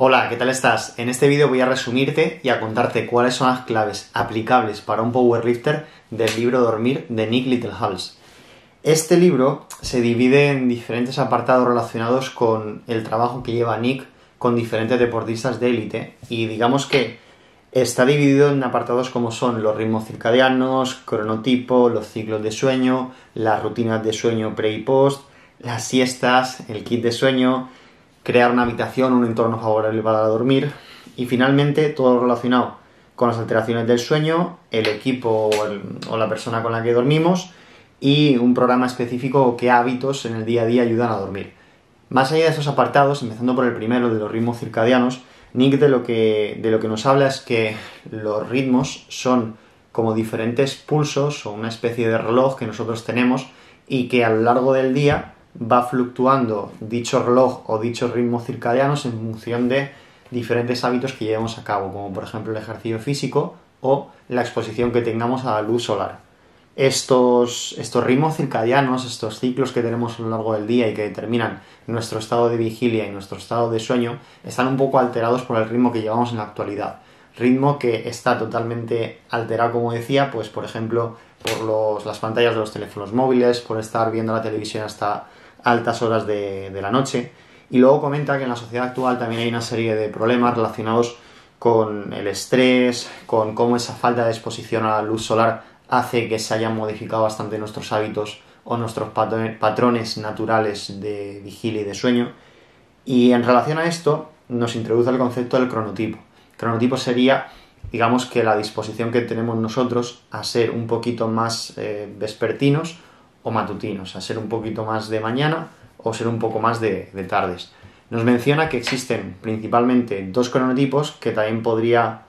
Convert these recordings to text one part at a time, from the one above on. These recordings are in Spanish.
Hola, ¿qué tal estás? En este vídeo voy a resumirte y a contarte cuáles son las claves aplicables para un powerlifter del libro Dormir de Nick Littlehals. Este libro se divide en diferentes apartados relacionados con el trabajo que lleva Nick con diferentes deportistas de élite y digamos que está dividido en apartados como son los ritmos circadianos, cronotipo, los ciclos de sueño, las rutinas de sueño pre y post, las siestas, el kit de sueño, crear una habitación, un entorno favorable para dormir y finalmente todo lo relacionado con las alteraciones del sueño, el equipo o la persona con la que dormimos y un programa específico o qué hábitos en el día a día ayudan a dormir. Más allá de esos apartados, empezando por el primero de los ritmos circadianos, Nick de lo que nos habla es que los ritmos son como diferentes pulsos o una especie de reloj que nosotros tenemos y que a lo largo del día va fluctuando dicho reloj o dichos ritmos circadianos en función de diferentes hábitos que llevemos a cabo, como por ejemplo el ejercicio físico o la exposición que tengamos a la luz solar. Estos ritmos circadianos, estos ciclos que tenemos a lo largo del día y que determinan nuestro estado de vigilia y nuestro estado de sueño, están un poco alterados por el ritmo que llevamos en la actualidad. Ritmo que está totalmente alterado, como decía, pues por ejemplo, por las pantallas de los teléfonos móviles, por estar viendo la televisión hasta altas horas de la noche. Y luego comenta que en la sociedad actual también hay una serie de problemas relacionados con el estrés, con cómo esa falta de exposición a la luz solar hace que se hayan modificado bastante nuestros hábitos o nuestros patrones naturales de vigilia y de sueño. Y en relación a esto nos introduce el concepto del cronotipo. El cronotipo sería, digamos, que la disposición que tenemos nosotros a ser un poquito más vespertinos o matutinos, a ser un poquito más de mañana o ser un poco más de tardes. Nos menciona que existen principalmente dos cronotipos, que también podría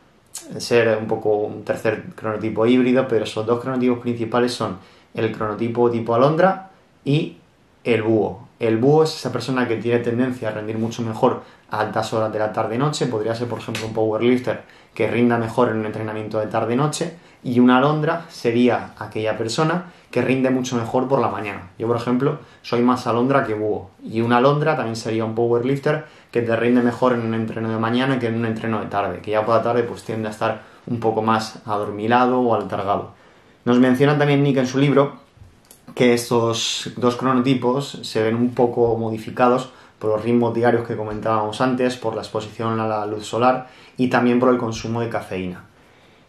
ser un poco un tercer cronotipo híbrido, pero esos dos cronotipos principales son el cronotipo tipo alondra y el búho. El búho es esa persona que tiene tendencia a rendir mucho mejor a altas horas de la tarde-noche, podría ser por ejemplo un powerlifter que rinda mejor en un entrenamiento de tarde-noche, y una alondra sería aquella persona que rinde mucho mejor por la mañana. Yo por ejemplo soy más alondra que búho, y una alondra también sería un powerlifter que te rinde mejor en un entreno de mañana que en un entreno de tarde, que ya por la tarde pues tiende a estar un poco más adormilado o aletargado. Nos menciona también Nick en su libro que estos dos cronotipos se ven un poco modificados por los ritmos diarios que comentábamos antes, por la exposición a la luz solar y también por el consumo de cafeína.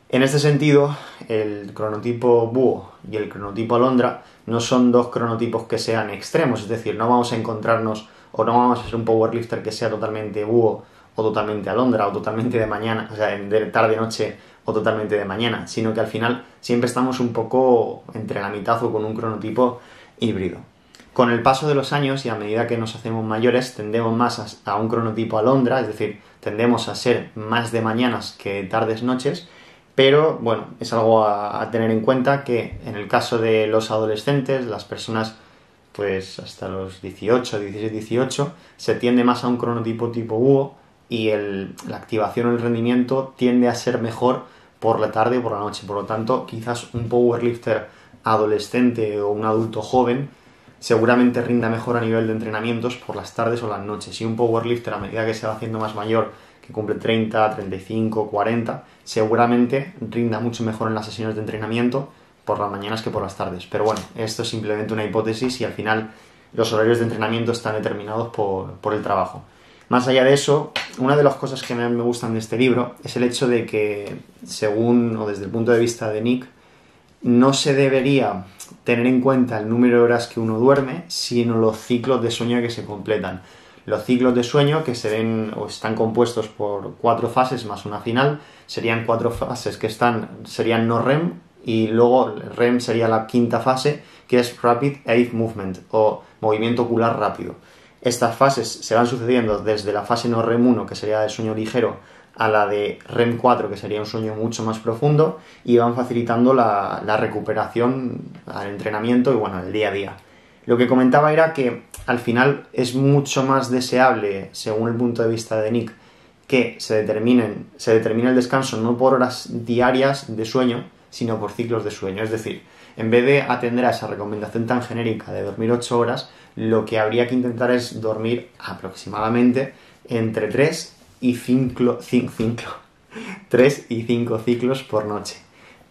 En este sentido, el cronotipo búho y el cronotipo alondra no son dos cronotipos que sean extremos, es decir, no vamos a encontrarnos o no vamos a ser un powerlifter que sea totalmente búho o totalmente alondra o totalmente de mañana, o sea, de tarde-noche o totalmente de mañana, sino que al final siempre estamos un poco entre la mitad o con un cronotipo híbrido. Con el paso de los años y a medida que nos hacemos mayores tendemos más a un cronotipo alondra, es decir, tendemos a ser más de mañanas que tardes-noches, pero bueno, es algo a tener en cuenta que en el caso de los adolescentes, las personas pues hasta los 18, 16, 18, se tiende más a un cronotipo tipo búho y la activación o el rendimiento tiende a ser mejor por la tarde o por la noche. Por lo tanto, quizás un powerlifter adolescente o un adulto joven seguramente rinda mejor a nivel de entrenamientos por las tardes o las noches. Y un powerlifter, a medida que se va haciendo más mayor, que cumple 30, 35, 40, seguramente rinda mucho mejor en las sesiones de entrenamiento por las mañanas que por las tardes. Pero bueno, esto es simplemente una hipótesis y al final los horarios de entrenamiento están determinados por el trabajo. Más allá de eso, una de las cosas que me gustan de este libro es el hecho de que, según o desde el punto de vista de Nick, no se debería tener en cuenta el número de horas que uno duerme, sino los ciclos de sueño que se completan. Los ciclos de sueño que se ven o están compuestos por 4 fases más una final, serían 4 fases que serían no REM, y luego REM sería la quinta fase, que es Rapid Eye Movement o movimiento ocular rápido. Estas fases se van sucediendo desde la fase no REM 1, que sería el sueño ligero, a la de REM 4, que sería un sueño mucho más profundo, y van facilitando la recuperación al entrenamiento y bueno, el día a día. Lo que comentaba era que al final es mucho más deseable, según el punto de vista de Nick, que se determine el descanso no por horas diarias de sueño, sino por ciclos de sueño. Es decir, en vez de atender a esa recomendación tan genérica de dormir 8 horas, lo que habría que intentar es dormir aproximadamente entre 3 y 5 ciclos por noche.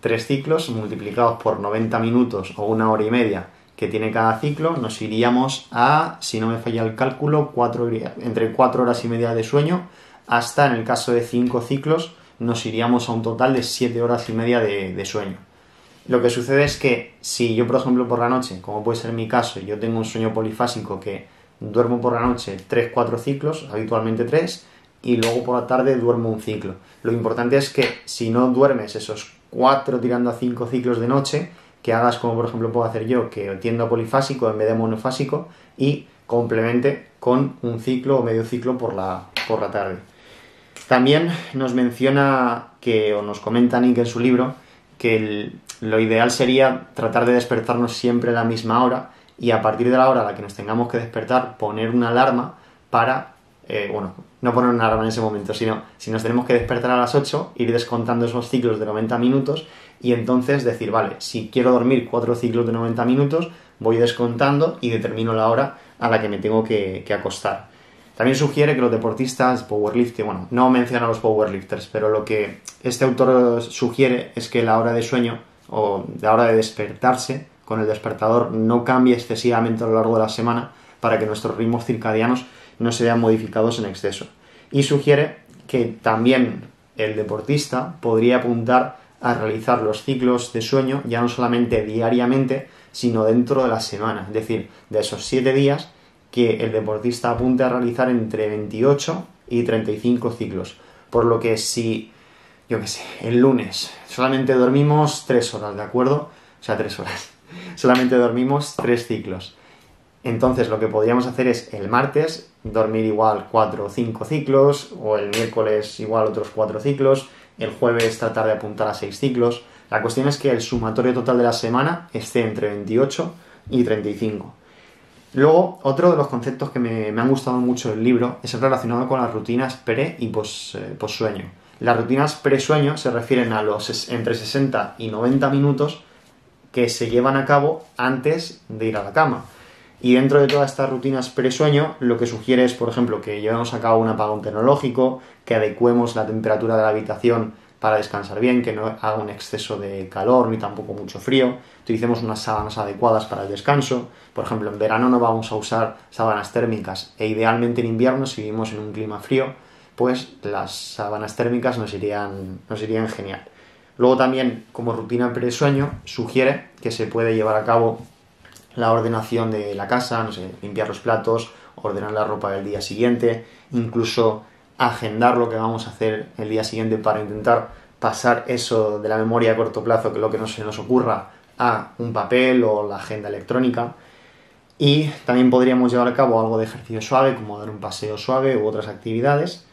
3 ciclos multiplicados por 90 minutos o 1 hora y media que tiene cada ciclo, nos iríamos a, si no me falla el cálculo, entre 4 horas y media de sueño, hasta, en el caso de 5 ciclos, nos iríamos a un total de 7 horas y media de sueño. Lo que sucede es que si yo, por ejemplo, por la noche, como puede ser mi caso, yo tengo un sueño polifásico que duermo por la noche 3-4 ciclos, habitualmente 3, y luego por la tarde duermo un ciclo. Lo importante es que si no duermes esos 4 tirando a 5 ciclos de noche, que hagas como por ejemplo puedo hacer yo, que tiendo a polifásico en vez de monofásico y complemente con un ciclo o medio ciclo por la tarde. También nos menciona o nos comenta Nick en su libro que lo ideal sería tratar de despertarnos siempre a la misma hora y a partir de la hora a la que nos tengamos que despertar poner una alarma para, no poner una alarma en ese momento, sino si nos tenemos que despertar a las 8, ir descontando esos ciclos de 90 minutos y entonces decir, vale, si quiero dormir 4 ciclos de 90 minutos, voy descontando y determino la hora a la que me tengo que acostar. También sugiere que los deportistas, powerlifting, no menciona a los powerlifters, pero lo que este autor sugiere es que la hora de sueño o la hora de despertarse con el despertador no cambie excesivamente a lo largo de la semana para que nuestros ritmos circadianos no se vean modificados en exceso. Y sugiere que también el deportista podría apuntar a realizar los ciclos de sueño ya no solamente diariamente, sino dentro de la semana. Es decir, de esos 7 días, que el deportista apunte a realizar entre 28 y 35 ciclos. Por lo que si, el lunes solamente dormimos 3 horas, ¿de acuerdo? O sea, 3 horas. Solamente dormimos 3 ciclos. Entonces lo que podríamos hacer es el martes dormir igual 4 o 5 ciclos, o el miércoles igual otros 4 ciclos, el jueves tratar de apuntar a 6 ciclos. La cuestión es que el sumatorio total de la semana esté entre 28 y 35. Luego, otro de los conceptos que me han gustado mucho del libro es el relacionado con las rutinas pre- y post-sueño. Las rutinas pre-sueño se refieren a los entre 60 y 90 minutos que se llevan a cabo antes de ir a la cama. Y dentro de todas estas rutinas pre-sueño, lo que sugiere es, por ejemplo, que llevemos a cabo un apagón tecnológico, que adecuemos la temperatura de la habitación para descansar bien, que no haga un exceso de calor ni tampoco mucho frío, utilicemos unas sábanas adecuadas para el descanso. Por ejemplo, en verano no vamos a usar sábanas térmicas e idealmente en invierno, si vivimos en un clima frío, pues las sábanas térmicas nos irían genial. Luego también, como rutina pre-sueño, sugiere que se puede llevar a cabo la ordenación de la casa, limpiar los platos, ordenar la ropa del día siguiente, incluso agendar lo que vamos a hacer el día siguiente para intentar pasar eso de la memoria a corto plazo, que es lo que no se nos ocurra, a un papel o la agenda electrónica. Y también podríamos llevar a cabo algo de ejercicio suave, como dar un paseo suave u otras actividades.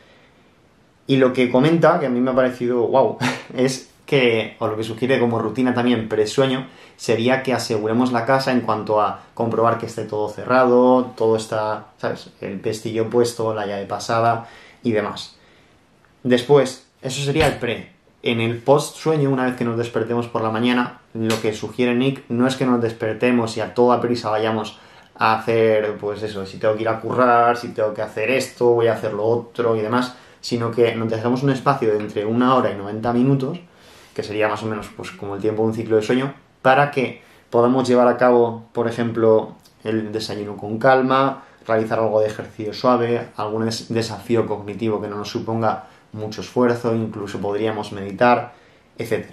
Y lo que comenta, que a mí me ha parecido wow, es que, o lo que sugiere como rutina también pre-sueño, sería que aseguremos la casa en cuanto a comprobar que esté todo cerrado, todo está, ¿sabes?, el pestillo puesto, la llave pasada y demás. Después, eso sería el pre. En el post-sueño, una vez que nos despertemos por la mañana, lo que sugiere Nick no es que nos despertemos y a toda prisa vayamos a hacer, pues eso, si tengo que ir a currar, si tengo que hacer esto, voy a hacer lo otro y demás, sino que nos dejamos un espacio de entre 1 hora y 90 minutos, que sería más o menos pues como el tiempo de un ciclo de sueño, para que podamos llevar a cabo, por ejemplo, el desayuno con calma, realizar algo de ejercicio suave, algún desafío cognitivo que no nos suponga mucho esfuerzo, incluso podríamos meditar, etc.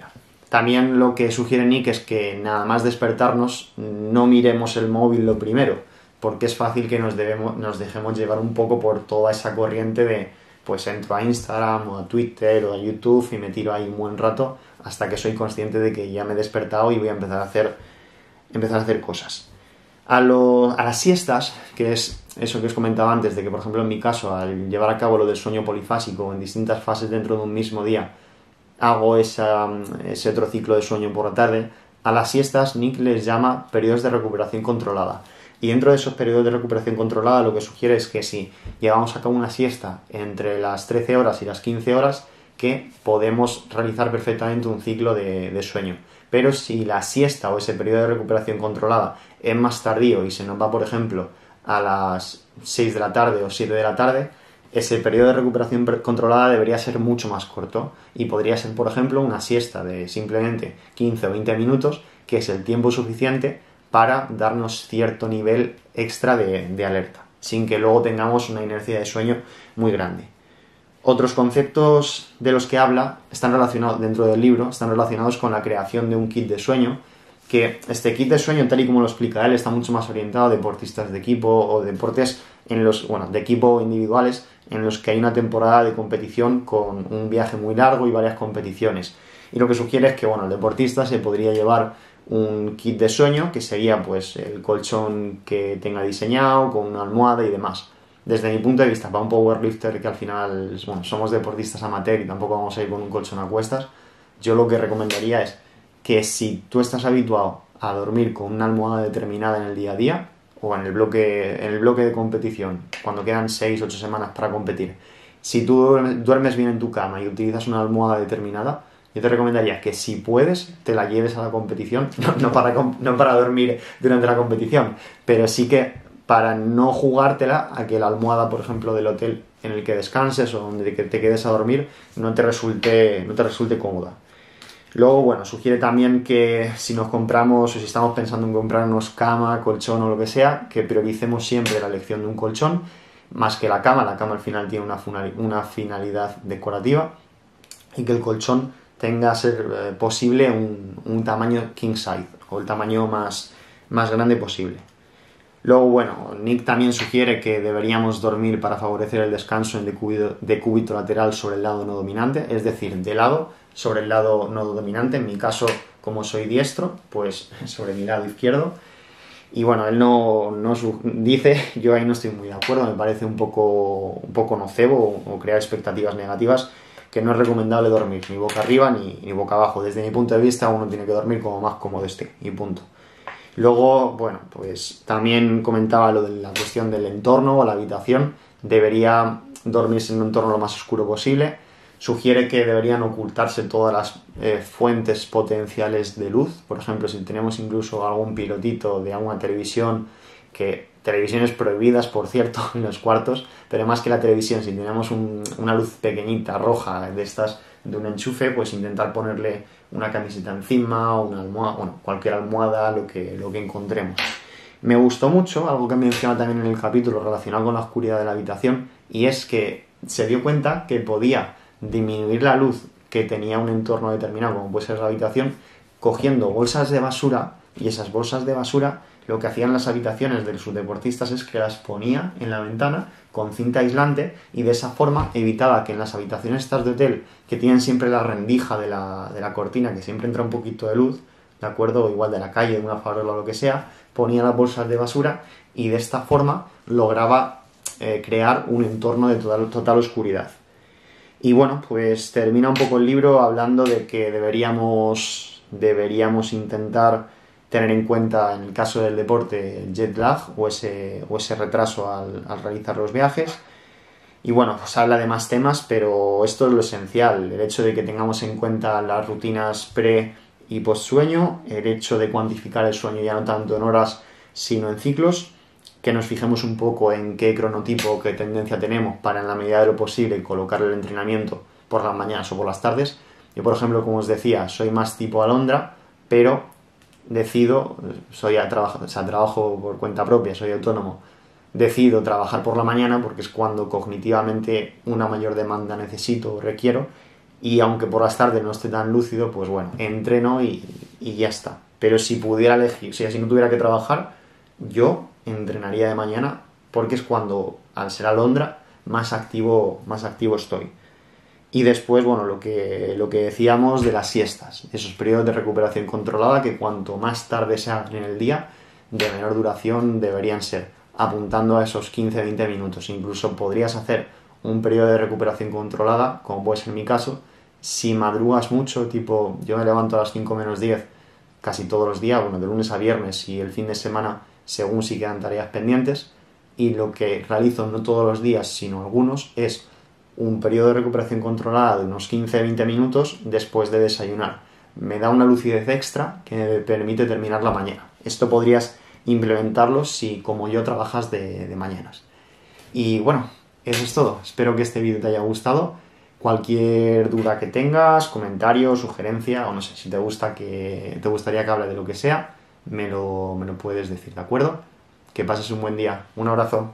También lo que sugiere Nick es que nada más despertarnos no miremos el móvil lo primero, porque es fácil que nos dejemos llevar un poco por toda esa corriente de pues entro a Instagram o a Twitter o a YouTube y me tiro ahí un buen rato hasta que soy consciente de que ya me he despertado y voy a empezar a hacer cosas. A las siestas, que es eso que os comentaba antes, de que por ejemplo en mi caso, al llevar a cabo lo del sueño polifásico en distintas fases dentro de un mismo día, hago ese otro ciclo de sueño por la tarde, a las siestas Nick les llama periodos de recuperación controlada. Y dentro de esos periodos de recuperación controlada lo que sugiere es que si llevamos a cabo una siesta entre las 13 horas y las 15 horas, que podemos realizar perfectamente un ciclo de sueño. Pero si la siesta o ese periodo de recuperación controlada es más tardío y se nos va, por ejemplo, a las 6 de la tarde o 7 de la tarde, ese periodo de recuperación controlada debería ser mucho más corto y podría ser, por ejemplo, una siesta de simplemente 15 o 20 minutos, que es el tiempo suficiente para darnos cierto nivel extra de alerta, sin que luego tengamos una inercia de sueño muy grande. Otros conceptos de los que habla están relacionados dentro del libro, están relacionados con la creación de un kit de sueño, que este kit de sueño, tal y como lo explica él, está mucho más orientado a deportistas de equipo o deportes de equipo individuales en los que hay una temporada de competición con un viaje muy largo y varias competiciones. Y lo que sugiere es que, el deportista se podría llevar un kit de sueño, que sería pues el colchón que tenga diseñado, con una almohada y demás. Desde mi punto de vista, para un powerlifter que al final, somos deportistas amateur y tampoco vamos a ir con un colchón a cuestas, yo lo que recomendaría es que si tú estás habituado a dormir con una almohada determinada en el día a día, o en el bloque de competición, cuando quedan 6-8 semanas para competir, si tú duermes bien en tu cama y utilizas una almohada determinada, yo te recomendaría que si puedes, te la lleves a la competición, no para dormir durante la competición, pero sí que para no jugártela a que la almohada, por ejemplo, del hotel en el que descanses o donde te quedes a dormir no te resulte cómoda. Luego, sugiere también que si nos compramos o si estamos pensando en comprarnos cama, colchón o lo que sea, que prioricemos siempre la elección de un colchón más que la cama. La cama al final tiene una finalidad decorativa, y que el colchón tenga a ser posible un tamaño king size o el tamaño más grande posible. Luego, Nick también sugiere que deberíamos dormir para favorecer el descanso en decúbito lateral sobre el lado no dominante, es decir, de lado sobre el lado no dominante. En mi caso, como soy diestro, pues sobre mi lado izquierdo. Y él no dice, yo ahí no estoy muy de acuerdo, me parece un poco nocebo o crear expectativas negativas, que no es recomendable dormir ni boca arriba ni boca abajo. Desde mi punto de vista, uno tiene que dormir como más cómodo esté, y punto. Luego, pues también comentaba lo de la cuestión del entorno o la habitación. Debería dormirse en un entorno lo más oscuro posible. Sugiere que deberían ocultarse todas las fuentes potenciales de luz. Por ejemplo, si tenemos incluso algún pilotito de alguna televisión, que televisiones prohibidas, por cierto, en los cuartos, pero más que la televisión, si tenemos una luz pequeñita, roja, de estas de un enchufe, pues intentar ponerle una camiseta encima o una almohada, cualquier almohada, lo que encontremos. Me gustó mucho algo que menciona también en el capítulo relacionado con la oscuridad de la habitación, y es que se dio cuenta que podía disminuir la luz que tenía un entorno determinado, como puede ser la habitación, cogiendo bolsas de basura, y esas bolsas de basura lo que hacían las habitaciones de sus deportistas es que las ponía en la ventana con cinta aislante, y de esa forma evitaba que en las habitaciones estas de hotel, que tienen siempre la rendija de la cortina, que siempre entra un poquito de luz, ¿de acuerdo? Igual de la calle, de una farola o lo que sea, ponía las bolsas de basura, y de esta forma lograba crear un entorno de total oscuridad. Y pues termina un poco el libro hablando de que deberíamos intentar tener en cuenta, en el caso del deporte, el jet lag o ese retraso al realizar los viajes. Y pues habla de más temas, pero esto es lo esencial: el hecho de que tengamos en cuenta las rutinas pre y post sueño, el hecho de cuantificar el sueño ya no tanto en horas sino en ciclos, que nos fijemos un poco en qué cronotipo o qué tendencia tenemos para, en la medida de lo posible, colocar el entrenamiento por las mañanas o por las tardes. Yo, por ejemplo, como os decía, soy más tipo alondra, pero trabajo por cuenta propia, soy autónomo, decido trabajar por la mañana porque es cuando cognitivamente una mayor demanda necesito o requiero, y aunque por las tardes no esté tan lúcido, pues entreno y ya está. Pero si pudiera elegir, si no tuviera que trabajar, yo entrenaría de mañana, porque es cuando, al ser alondra, más activo estoy. Y después, lo que decíamos de las siestas, esos periodos de recuperación controlada, que cuanto más tarde se hagan en el día, de menor duración deberían ser, apuntando a esos 15-20 minutos. Incluso podrías hacer un periodo de recuperación controlada, como puede ser mi caso, si madrugas mucho, tipo, yo me levanto a las 5 menos 10 casi todos los días, de lunes a viernes, y el fin de semana, según si quedan tareas pendientes, y lo que realizo no todos los días, sino algunos, es un periodo de recuperación controlada de unos 15-20 minutos después de desayunar. Me da una lucidez extra que me permite terminar la mañana. Esto podrías implementarlo si, como yo, trabajas de mañanas. Y eso es todo. Espero que este vídeo te haya gustado. Cualquier duda que tengas, comentario, sugerencia, o no sé, si te gustaría que hable de lo que sea, me lo puedes decir, ¿de acuerdo? Que pases un buen día. Un abrazo.